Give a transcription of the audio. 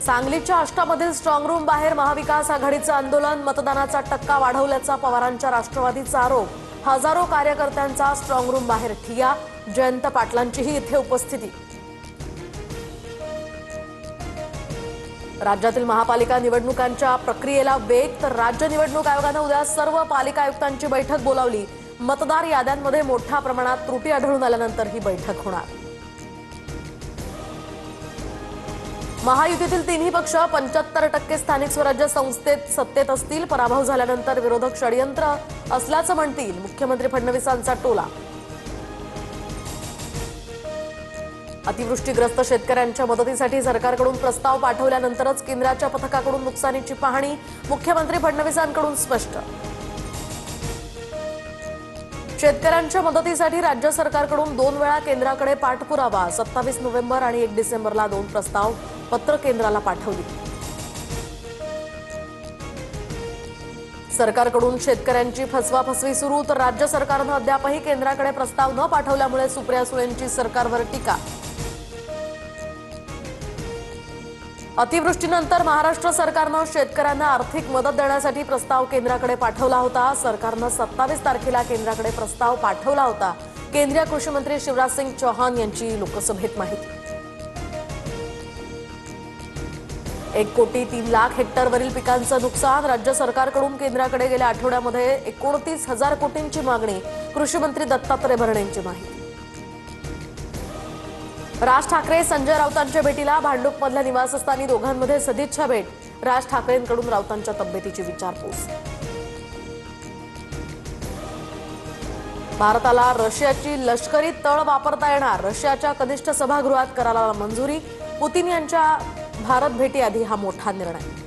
सांगलीच्या आष्टामधील strong room बाहेर महाविकास आघाडीचं आंदोलन, मतदानाचा टक्का वाढवल्याचा पवारांच्या राष्ट्रवादीचा आरोप। हजारो कार्यकर्त्यांचा स्ट्रॉंग रूम बाहेर ठिय्या, जयंत पाटलांचीही इथे उपस्थिती। राज्यातील महापालिका निवडणुकांच्या प्रक्रियेला वेग, तर राज्य निवडणूक आयोगाने उद्या सर्व पालिका आयुक्तांची बैठक बोलावली। मतदार याद्यांमध्ये मोठ्या प्रमाणात त्रुटी आढळून आल्यानंतर ही बैठक होणार। महायुतीतील तिन्ही पक्ष 75% स्थानिक स्वराज्य संस्थेत सत्तेत असतील। पराभव झाल्यानंतर विरोधक षडयंत्र असल्याचं म्हणतील, मुख्यमंत्री फडणवीसांचा टोला। अतिवृष्टीग्रस्त शेतकऱ्यांच्या मदतीसाठी सरकारकडून प्रस्ताव पाठवल्यानंतरच केंद्राच्या पथकाकडून नुकसानीची पाहणी, मुख्यमंत्री फडणवीसांकडून स्पष्ट। शेतकऱ्यांच्या मदतीसाठी राज्य सरकारकडून 2 वेळा केंद्राकडे पाठपुरावा। 27 नोव्हेंबर आणि 1 डिसेंबरला 2 प्रस्ताव पत्र केंद्राला पाठवली। सरकारकडून शेतकऱ्यांची फसवाफसवी सुरू, तर राज्य सरकारनं अद्यापही केंद्राकडे प्रस्ताव न पाठवल्यामुळे सुप्रिया सुळेंची सरकारवर टीका। अतिवृष्टीनंतर महाराष्ट्र सरकारनं शेतकऱ्यांना आर्थिक मदत देण्यासाठी प्रस्ताव केंद्राकडे पाठवला होता। सरकारनं 27 तारखेला केंद्राकडे प्रस्ताव पाठवला होता। केंद्रीय कृषी मंत्री शिवराज सिंग चौहान यांची लोकसभेत माहिती। 1 कोटी 3 लाख हेक्टरवरील पिकांचं नुकसान, राज्य सरकारकडून केंद्राकडे गेल्या आठवड्यामध्ये 29,000 कोटींची मागणी, कृषी मंत्री दत्तात्रय भरणे यांची माहिती। राज ठाकरे संजय राऊतांच्या भेटीला, भांडूपमधल्या निवासस्थानी दोघांमध्ये सदिच्छा भेट। राज ठाकरेंकडून राऊतांच्या तब्येतीची विचारपूस। भारताला रशियाची लष्करी तळ वापरता येणार, रशियाच्या कनिष्ठ सभागृहात कराराला मंजुरी। पुतीन यांच्या भारत भेटीआधी हा मोठा निर्णय।